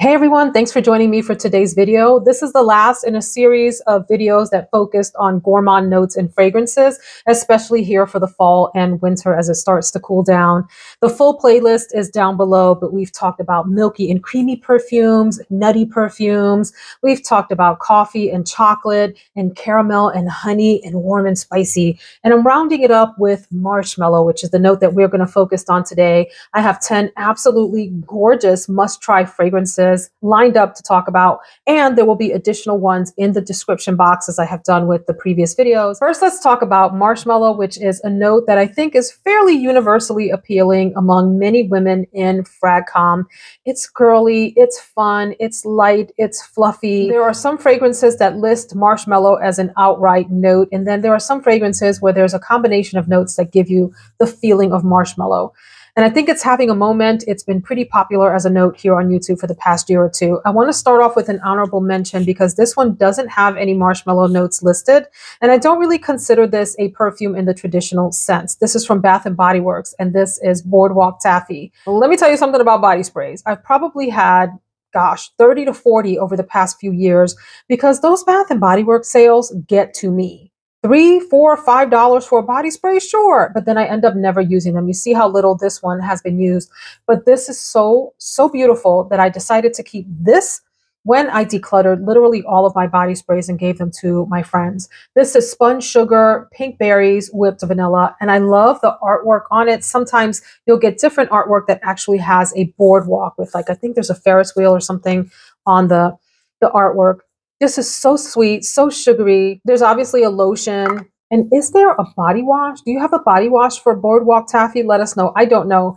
Hey everyone, thanks for joining me for today's video. This is the last in a series of videos that focused on gourmand notes and fragrances, especially here for the fall and winter as it starts to cool down. The full playlist is down below, but we've talked about milky and creamy perfumes, nutty perfumes. We've talked about coffee and chocolate and caramel and honey and warm and spicy. And I'm rounding it up with marshmallow, which is the note that we're going to focus on today. I have 10 absolutely gorgeous must-try fragrances lined up to talk about, and there will be additional ones in the description box as I have done with the previous videos. First, let's talk about marshmallow, which is a note that I think is fairly universally appealing among many women in fragcom. It's girly, it's fun, it's light, it's fluffy. There are some fragrances that list marshmallow as an outright note, and then there are some fragrances where there's a combination of notes that give you the feeling of marshmallow. And I think it's having a moment. It's been pretty popular as a note here on YouTube for the past year or two. I want to start off with an honorable mention because this one doesn't have any marshmallow notes listed. And I don't really consider this a perfume in the traditional sense. This is from Bath & Body Works, and this is Boardwalk Taffy. Let me tell you something about body sprays. I've probably had 30 to 40 over the past few years because those Bath & Body Works sales get to me. $3, $4, $5 for a body spray, sure, but then I end up never using them. You see how little this one has been used, but this is so beautiful that I decided to keep this when I decluttered literally all of my body sprays and gave them to my friends. This is spun sugar, pink berries, whipped vanilla, and I love the artwork on it. Sometimes you'll get different artwork that actually has a boardwalk with, like, I think there's a Ferris wheel or something on the artwork. This is so sweet, so sugary. There's obviously a lotion. And is there a body wash? Do you have a body wash for Boardwalk Taffy? Let us know. I don't know.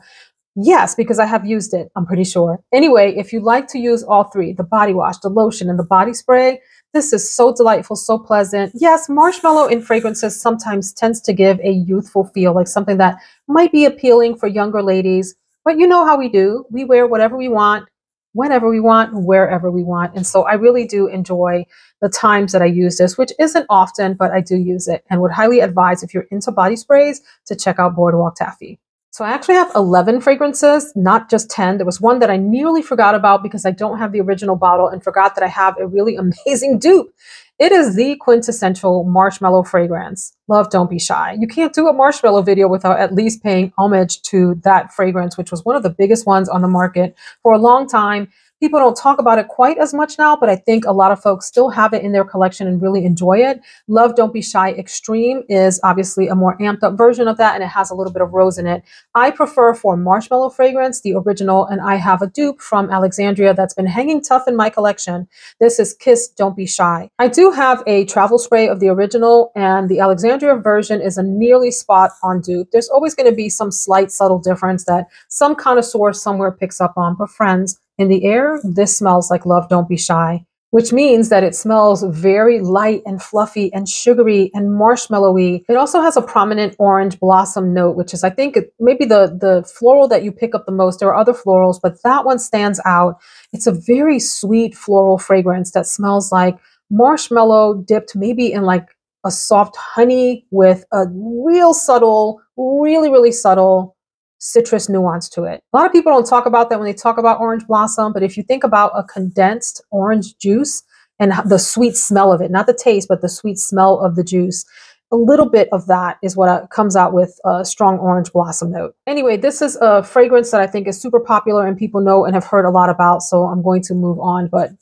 Yes, because I have used it, I'm pretty sure. Anyway, if you like to use all three, the body wash, the lotion, and the body spray, this is so delightful, so pleasant. Yes, marshmallow in fragrances sometimes tends to give a youthful feel, like something that might be appealing for younger ladies. But you know how we do. We wear whatever we want, whenever we want, wherever we want. And so I really do enjoy the times that I use this, which isn't often, but I do use it and would highly advise if you're into body sprays to check out Boardwalk Taffy. So I actually have 11 fragrances, not just 10. There was one that I nearly forgot about because I don't have the original bottle and forgot that I have a really amazing dupe. It is the quintessential marshmallow fragrance. Love, Don't Be Shy. You can't do a marshmallow video without at least paying homage to that fragrance, which was one of the biggest ones on the market for a long time. People don't talk about it quite as much now, but I think a lot of folks still have it in their collection and really enjoy it. Love, Don't Be Shy Extreme is obviously a more amped up version of that, and it has a little bit of rose in it. I prefer for marshmallow fragrance, the original, and I have a dupe from Alexandria that's been hanging tough in my collection. This is Kiss, Don't Be Shy. I do have a travel spray of the original, and the Alexandria version is a nearly spot on dupe. There's always going to be some slight subtle difference that some connoisseur somewhere picks up on, but friends, in the air, this smells like Love, Don't Be Shy, which means that it smells very light and fluffy and sugary and marshmallowy. It also has a prominent orange blossom note, which is, I think, maybe the floral that you pick up the most. There are other florals, but that one stands out. It's a very sweet floral fragrance that smells like marshmallow dipped maybe in like a soft honey with a real subtle, really subtle citrus nuance to it. A lot of people don't talk about that when they talk about orange blossom, but if you think about a condensed orange juice and the sweet smell of it, not the taste, but the sweet smell of the juice, a little bit of that is what comes out with a strong orange blossom note. Anyway, this is a fragrance that I think is super popular and people know and have heard a lot about, so I'm going to move on, but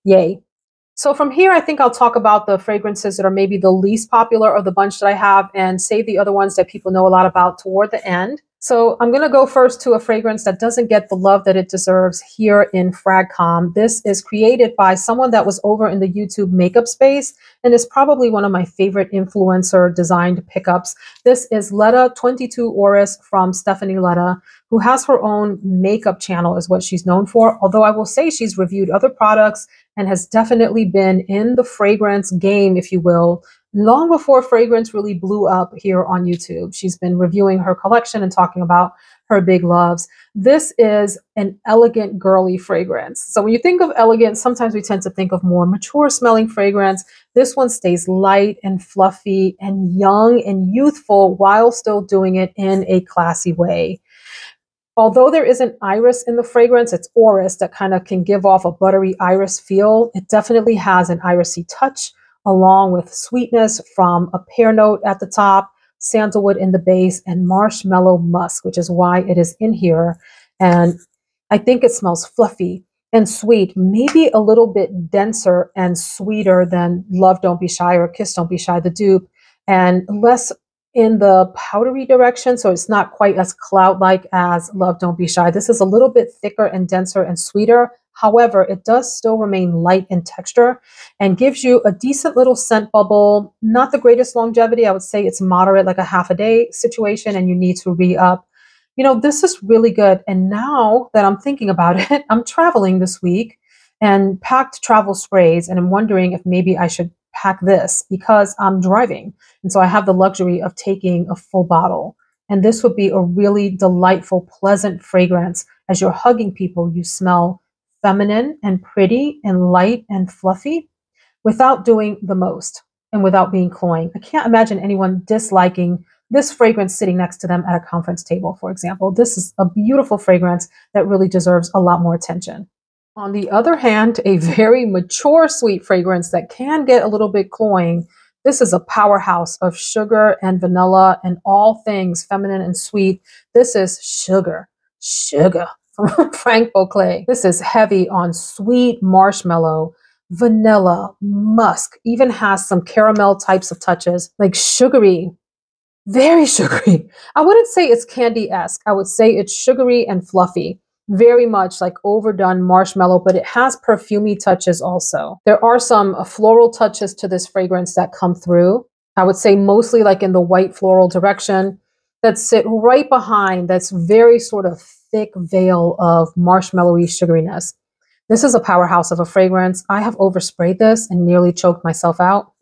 yay. So from here, I think I'll talk about the fragrances that are maybe the least popular of the bunch that I have and save the other ones that people know a lot about toward the end. So I'm going to go first to a fragrance that doesn't get the love that it deserves here in fragcom. This is created by someone that was over in the YouTube makeup space and is probably one of my favorite influencer designed pickups. This is Ledda 22 Orris from Stephanie Ledda, who has her own makeup channel is what she's known for. Although I will say she's reviewed other products and has definitely been in the fragrance game, if you will, long before fragrance really blew up here on YouTube. She's been reviewing her collection and talking about her big loves. This is an elegant, girly fragrance. So when you think of elegant, sometimes we tend to think of more mature smelling fragrance. This one stays light and fluffy and young and youthful while still doing it in a classy way. Although there isn't iris in the fragrance, it's Orris that kind of can give off a buttery iris feel. It definitely has an irisy touch along with sweetness from a pear note at the top, sandalwood in the base, and marshmallow musk, which is why it is in here. And I think it smells fluffy and sweet, maybe a little bit denser and sweeter than Love Don't Be Shy or Kiss Don't Be Shy, the dupe, and less in the powdery direction, so it's not quite as cloud-like as Love Don't Be Shy. This is a little bit thicker and denser and sweeter. However, it does still remain light in texture and gives you a decent little scent bubble. Not the greatest longevity. I would say it's moderate, like a half a day situation, and you need to re-up. You know, this is really good. And now that I'm thinking about it, I'm traveling this week and packed travel sprays, and I'm wondering if maybe I should pack this because I'm driving. And so I have the luxury of taking a full bottle. And this would be a really delightful, pleasant fragrance. As you're hugging people, you smell feminine and pretty and light and fluffy without doing the most and without being cloying. I can't imagine anyone disliking this fragrance sitting next to them at a conference table, for example. This is a beautiful fragrance that really deserves a lot more attention. On the other hand, a very mature sweet fragrance that can get a little bit cloying. This is a powerhouse of sugar and vanilla and all things feminine and sweet. This is Sugar from Franck Boclet. This is heavy on sweet marshmallow, vanilla, musk, even has some caramel types of touches, like sugary, very sugary. I wouldn't say it's candy-esque. I would say it's sugary and fluffy. Very much like overdone marshmallow, but it has perfumey touches also. There are some floral touches to this fragrance that come through. I would say mostly like in the white floral direction that sit right behind that's very sort of thick veil of marshmallowy sugariness. This is a powerhouse of a fragrance. I have oversprayed this and nearly choked myself out.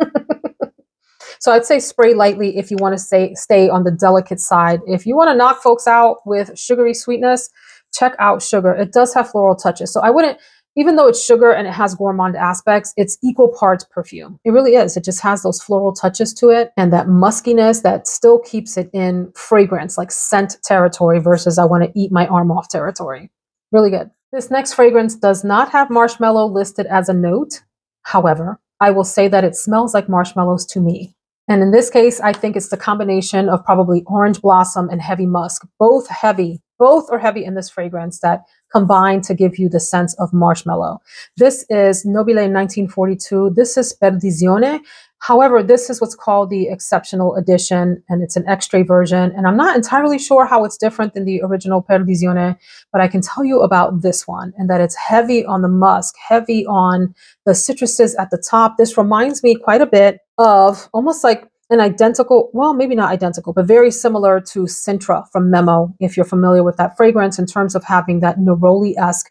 So I'd say spray lightly if you want to stay on the delicate side. If you want to knock folks out with sugary sweetness, check out Sugar. It does have floral touches. So I wouldn't, even though it's sugar and it has gourmand aspects, it's equal parts perfume. It really is. It just has those floral touches to it and that muskiness that still keeps it in fragrance, like scent territory versus I want to eat my arm off territory. Really good. This next fragrance does not have marshmallow listed as a note. However, I will say that it smells like marshmallows to me. And in this case, I think it's the combination of probably orange blossom and heavy musk, both are heavy in this fragrance that combine to give you the sense of marshmallow. This is Nobile 1942. This is Perdizione. However, this is what's called the exceptional edition, and it's an extra version. And I'm not entirely sure how it's different than the original Perdizione, but I can tell you about this one, and that it's heavy on the musk, heavy on the citruses at the top. This reminds me quite a bit of almost like an identical, well, maybe not identical, but very similar to Sintra from Memo, if you're familiar with that fragrance, in terms of having that neroli-esque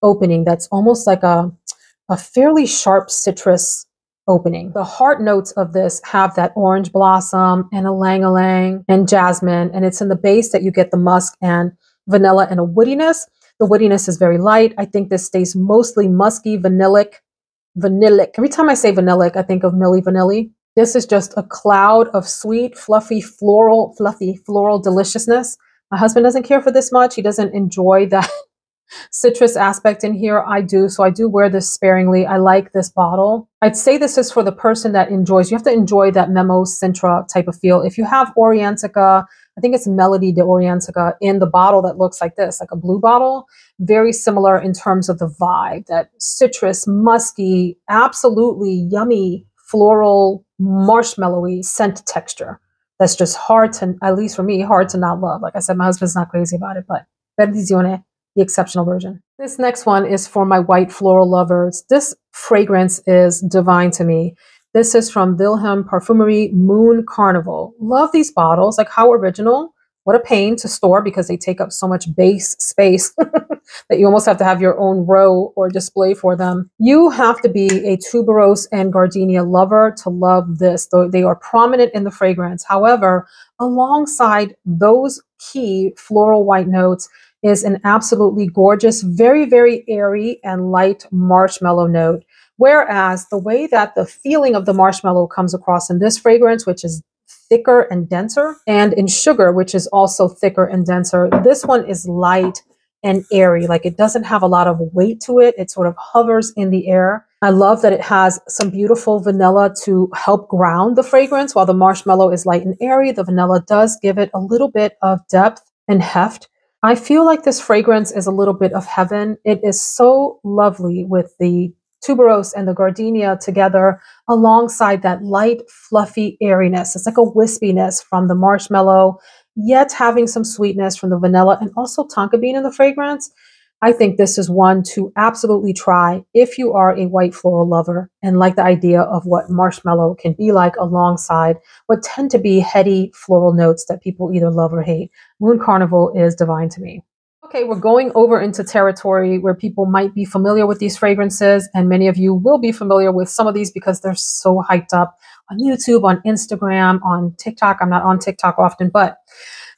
opening that's almost like a fairly sharp citrus opening. The heart notes of this have that orange blossom and ylang-ylang and jasmine, and it's in the base that you get the musk and vanilla and a woodiness. The woodiness is very light. I think this stays mostly musky, vanillic. Every time I say vanillic, I think of Milli Vanilli. This is just a cloud of sweet, fluffy floral deliciousness. My husband doesn't care for this much. He doesn't enjoy that citrus aspect in here. I do. So I do wear this sparingly. I like this bottle. I'd say this is for the person that enjoys, you have to enjoy that Memo Sintra type of feel. If you have Oriantica, I think it's Melody de Oriantica in the bottle that looks like this, like a blue bottle, very similar in terms of the vibe, that citrus, musky, absolutely yummy, floral, marshmallowy scent texture. That's just hard to, at least for me, hard to not love. Like I said, my husband's not crazy about it, but Perdizione, the exceptional version. This next one is for my white floral lovers. This fragrance is divine to me. This is from Vilhelm Parfumerie Moon Carnival. Love these bottles, like how original. What a pain to store because they take up so much base space that you almost have to have your own row or display for them. You have to be a tuberose and gardenia lover to love this, though they are prominent in the fragrance. However, alongside those key floral white notes is an absolutely gorgeous, very, very airy and light marshmallow note. Whereas the way that the feeling of the marshmallow comes across in this fragrance, which is thicker and denser, and in sugar, which is also thicker and denser. This one is light and airy, like it doesn't have a lot of weight to it. It sort of hovers in the air. I love that it has some beautiful vanilla to help ground the fragrance. While the marshmallow is light and airy, the vanilla does give it a little bit of depth and heft. I feel like this fragrance is a little bit of heaven. It is so lovely with the tuberose and the gardenia together alongside that light, fluffy airiness. It's like a wispiness from the marshmallow, yet having some sweetness from the vanilla and also tonka bean in the fragrance. I think this is one to absolutely try if you are a white floral lover and like the idea of what marshmallow can be like alongside what tend to be heady floral notes that people either love or hate. Moon Carnival is divine to me. Okay, we're going over into territory where people might be familiar with these fragrances, and many of you will be familiar with some of these because they're so hyped up on YouTube, on Instagram, on TikTok. I'm not on TikTok often, but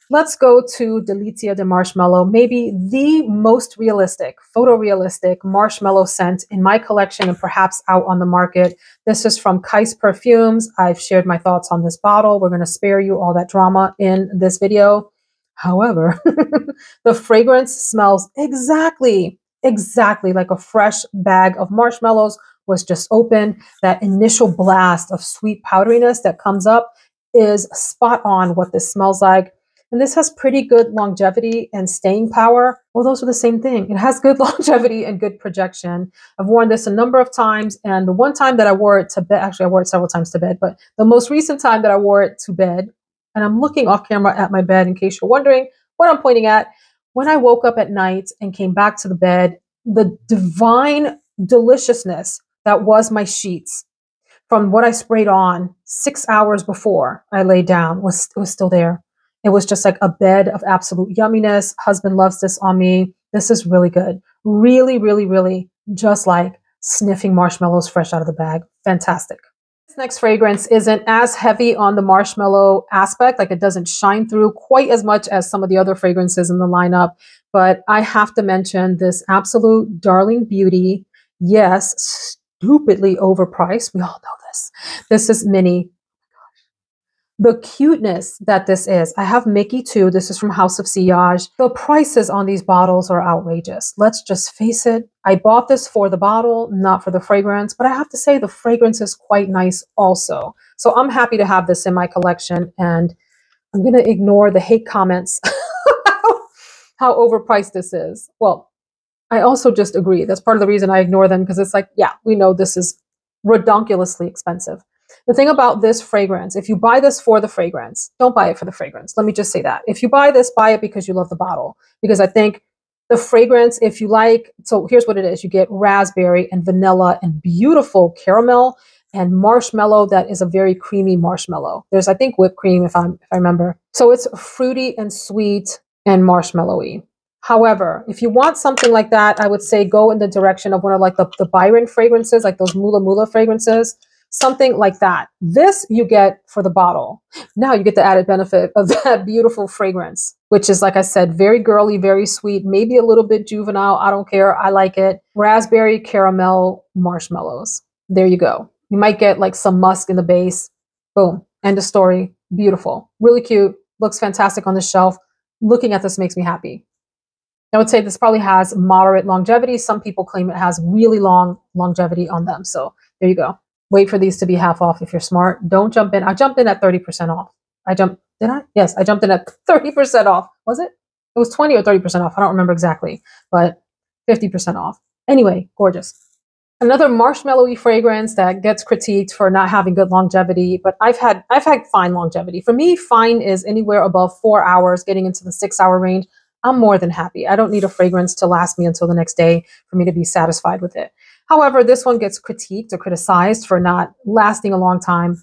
let's go to Dela de Marshmallow, maybe the most realistic, photorealistic marshmallow scent in my collection and perhaps out on the market. This is from Kyse Perfumes. I've shared my thoughts on this bottle. We're going to spare you all that drama in this video. However, the fragrance smells exactly like a fresh bag of marshmallows was just opened. That initial blast of sweet powderiness that comes up is spot on what this smells like. And this has pretty good longevity and staying power. Well, those are the same thing. It has good longevity and good projection. I've worn this a number of times. And the one time that I wore it to bed, actually I wore it several times to bed, but the most recent time that I wore it to bed, and I'm looking off camera at my bed in case you're wondering what I'm pointing at. When I woke up at night and came back to the bed, the divine deliciousness that was my sheets from what I sprayed on 6 hours before I lay down was still there. It was just like a bed of absolute yumminess. Husband loves this on me. This is really good. Really, really, really just like sniffing marshmallows fresh out of the bag. Fantastic. This next fragrance isn't as heavy on the marshmallow aspect, like it doesn't shine through quite as much as some of the other fragrances in the lineup, but I have to mention this absolute darling beauty. Yes, stupidly overpriced. We all know this. This is Minnie. The cuteness that this is. I have Mickey too. This is from House of Sillage. The prices on these bottles are outrageous. Let's just face it. I bought this for the bottle, not for the fragrance, but I have to say the fragrance is quite nice also. So I'm happy to have this in my collection, and I'm going to ignore the hate comments how overpriced this is. Well, I also just agree. That's part of the reason I ignore them, because it's like, yeah, we know this is redonkulously expensive. The thing about this fragrance, if you buy this for the fragrance, don't buy it for the fragrance. Let me just say that. If you buy this, buy it because you love the bottle. Because I think the fragrance, if you like, so here's what it is. You get raspberry and vanilla and beautiful caramel and marshmallow that is a very creamy marshmallow. There's, I think, whipped cream if I remember. So it's fruity and sweet and marshmallowy. However, if you want something like that, I would say go in the direction of one of like the Byron fragrances, like those Mula Mula fragrances. Something like that. This you get for the bottle. Now you get the added benefit of that beautiful fragrance, which is, like I said, very girly, very sweet, maybe a little bit juvenile. I don't care. I like it. Raspberry, caramel, marshmallows. There you go. You might get like some musk in the base. Boom. End of story. Beautiful. Really cute. Looks fantastic on the shelf. Looking at this makes me happy. I would say this probably has moderate longevity. Some people claim it has really long longevity on them. So there you go. Wait for these to be half off if you're smart. Don't jump in. I jumped in at 30% off. Did I? Yes, I jumped in at 30% off. Was it? It was 20 or 30% off. I don't remember exactly, but 50% off. Anyway, gorgeous. Another marshmallowy fragrance that gets critiqued for not having good longevity, but I've had fine longevity. For me, fine is anywhere above 4 hours, getting into the 6 hour range. I'm more than happy. I don't need a fragrance to last me until the next day for me to be satisfied with it. However, this one gets critiqued or criticized for not lasting a long time.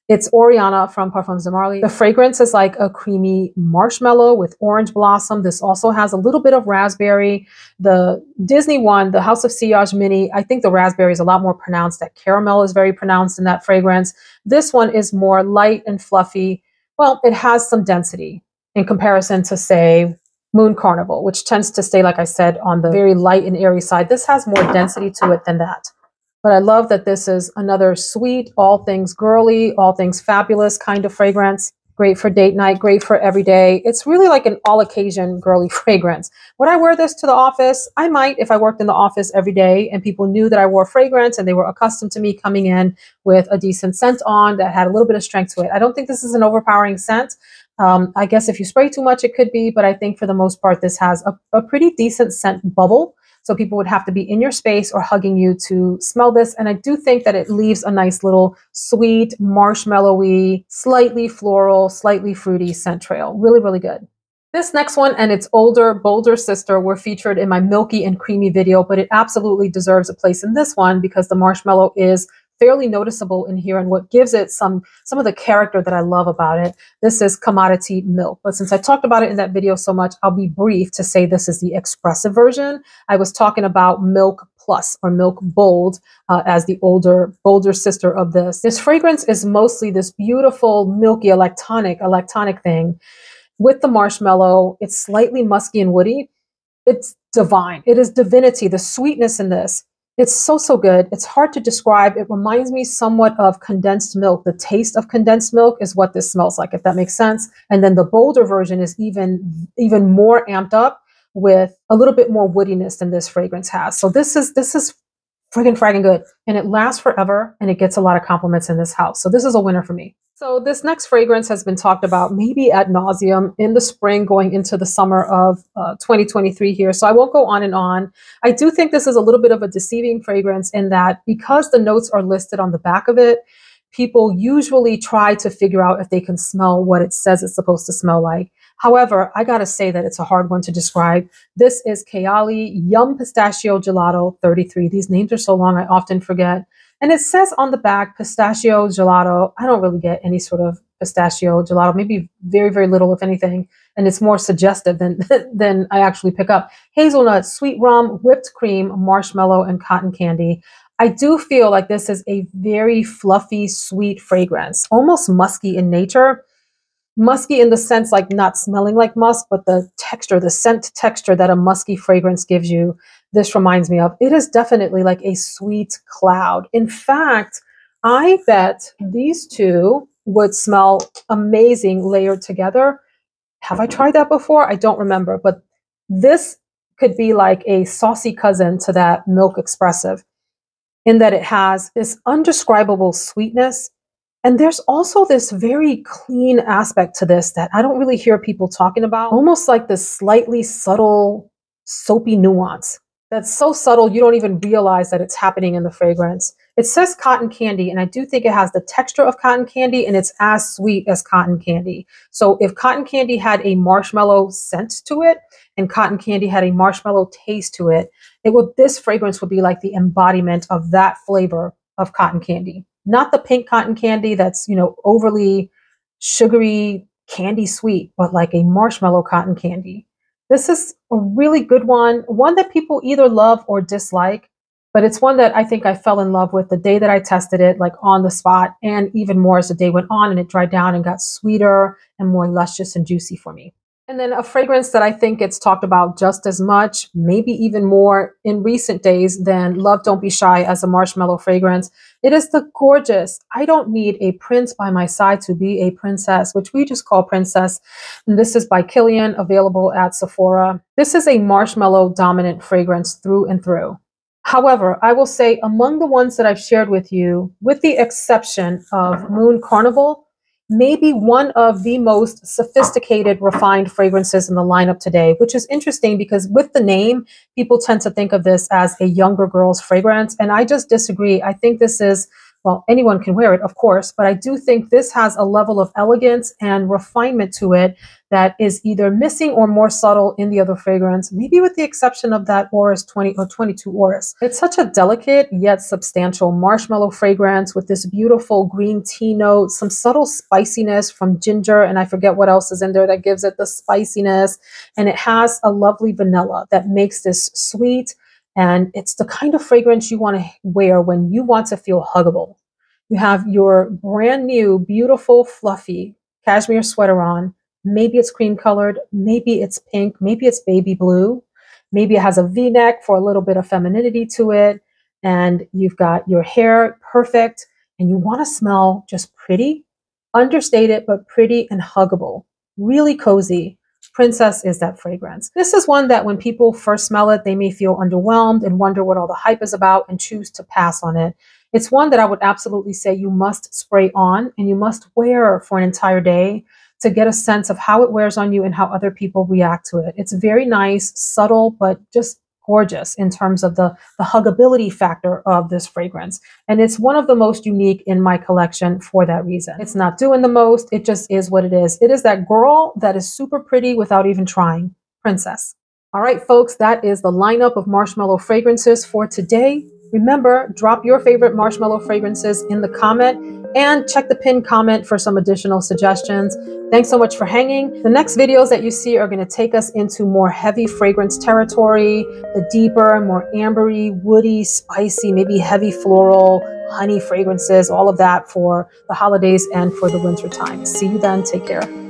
It's Oriana from Parfums de Marly. The fragrance is like a creamy marshmallow with orange blossom. This also has a little bit of raspberry. The Disney one, the House of Sillage Minnie, I think the raspberry is a lot more pronounced. That caramel is very pronounced in that fragrance. This one is more light and fluffy. Well, it has some density in comparison to, say, Moon Carnival, which tends to stay, like I said, on the very light and airy side. This has more density to it than that. But I love that this is another sweet, all things girly, all things fabulous kind of fragrance. Great for date night, great for every day. It's really like an all occasion girly fragrance. Would I wear this to the office? I might if I worked in the office every day and people knew that I wore fragrance and they were accustomed to me coming in with a decent scent on that had a little bit of strength to it. I don't think this is an overpowering scent. I guess if you spray too much, it could be, but I think for the most part, this has a pretty decent scent bubble. So people would have to be in your space or hugging you to smell this. And I do think that it leaves a nice little sweet, marshmallowy, slightly floral, slightly fruity scent trail. Really, really good. This next one and its older, bolder sister were featured in my milky and creamy video, but it absolutely deserves a place in this one because the marshmallow is fairly noticeable in here and what gives it some of the character that I love about it. This is Commodity Milk. But since I talked about it in that video so much, I'll be brief to say this is the expressive version. I was talking about Milk Plus or Milk Bold as the older, bolder sister of this. This fragrance is mostly this beautiful, milky, electronic thing with the marshmallow. It's slightly musky and woody. It's divine. It is divinity, the sweetness in this. It's so, so good. It's hard to describe. It reminds me somewhat of condensed milk. The taste of condensed milk is what this smells like, if that makes sense. And then the bolder version is even more amped up with a little bit more woodiness than this fragrance has. So this is friggin' good. And it lasts forever and it gets a lot of compliments in this house. So this is a winner for me. So this next fragrance has been talked about maybe ad nauseum in the spring going into the summer of 2023 here. So I won't go on and on. I do think this is a little bit of a deceiving fragrance in that because the notes are listed on the back of it, people usually try to figure out if they can smell what it says it's supposed to smell like. However, I got to say that it's a hard one to describe. This is Kayali Yum Pistachio Gelato 33. These names are so long, I often forget. And it says on the back, pistachio gelato. I don't really get any sort of pistachio gelato, maybe very, very little, if anything. And it's more suggestive than I actually pick up. Hazelnut, sweet rum, whipped cream, marshmallow, and cotton candy. I do feel like this is a very fluffy, sweet fragrance, almost musky in nature. Musky in the sense like not smelling like musk, but the texture, the scent texture that a musky fragrance gives you, this reminds me of. It is definitely like a sweet cloud. In fact, I bet these two would smell amazing layered together. Have I tried that before? I don't remember, but this could be like a saucy cousin to that Milk Expressive in that it has this undescribable sweetness. And there's also this very clean aspect to this that I don't really hear people talking about, almost like this slightly subtle, soapy nuance. That's so subtle, you don't even realize that it's happening in the fragrance. It says cotton candy, and I do think it has the texture of cotton candy, and it's as sweet as cotton candy. So if cotton candy had a marshmallow scent to it, and cotton candy had a marshmallow taste to it, this fragrance would be like the embodiment of that flavor of cotton candy. Not the pink cotton candy that's, overly sugary, candy sweet, but like a marshmallow cotton candy. This is a really good one that people either love or dislike, but it's one that I think I fell in love with the day that I tested it, like on the spot, and even more as the day went on and it dried down and got sweeter and more luscious and juicy for me. And then a fragrance that I think gets talked about just as much, maybe even more in recent days than Love Don't Be Shy as a marshmallow fragrance. It is the gorgeous I Don't Need a Prince by My Side to Be a Princess, which we just call Princess. And this is by Kilian, available at Sephora. This is a marshmallow dominant fragrance through and through. However, I will say among the ones that I've shared with you, with the exception of Moon Carnival, maybe one of the most sophisticated, refined fragrances in the lineup today, which is interesting because with the name, people tend to think of this as a younger girl's fragrance. And I just disagree. I think this is, well, anyone can wear it, of course, but I do think this has a level of elegance and refinement to it that is either missing or more subtle in the other fragrance, maybe with the exception of that Orris 20 or 22 Orris. It's such a delicate yet substantial marshmallow fragrance with this beautiful green tea note, some subtle spiciness from ginger, and I forget what else is in there that gives it the spiciness. And it has a lovely vanilla that makes this sweet. And it's the kind of fragrance you want to wear when you want to feel huggable. You have your brand new, beautiful, fluffy cashmere sweater on. Maybe it's cream colored, maybe it's pink, maybe it's baby blue. Maybe it has a V-neck for a little bit of femininity to it. and you've got your hair perfect, and you want to smell just pretty, understated, but pretty and huggable, really cozy. Princess is that fragrance. This is one that when people first smell it, they may feel underwhelmed and wonder what all the hype is about and choose to pass on it. It's one that I would absolutely say you must spray on and you must wear for an entire day to get a sense of how it wears on you and how other people react to it. It's very nice, subtle, but just gorgeous in terms of the huggability factor of this fragrance. And it's one of the most unique in my collection for that reason. It's not doing the most, it just is what it is. It is that girl that is super pretty without even trying. Princess. All right, folks, that is the lineup of marshmallow fragrances for today. Remember, drop your favorite marshmallow fragrances in the comment and check the pinned comment for some additional suggestions. Thanks so much for hanging. The next videos that you see are going to take us into more heavy fragrance territory, the deeper, more ambery, woody, spicy, maybe heavy floral, honey fragrances, all of that for the holidays and for the winter time. See you then. Take care.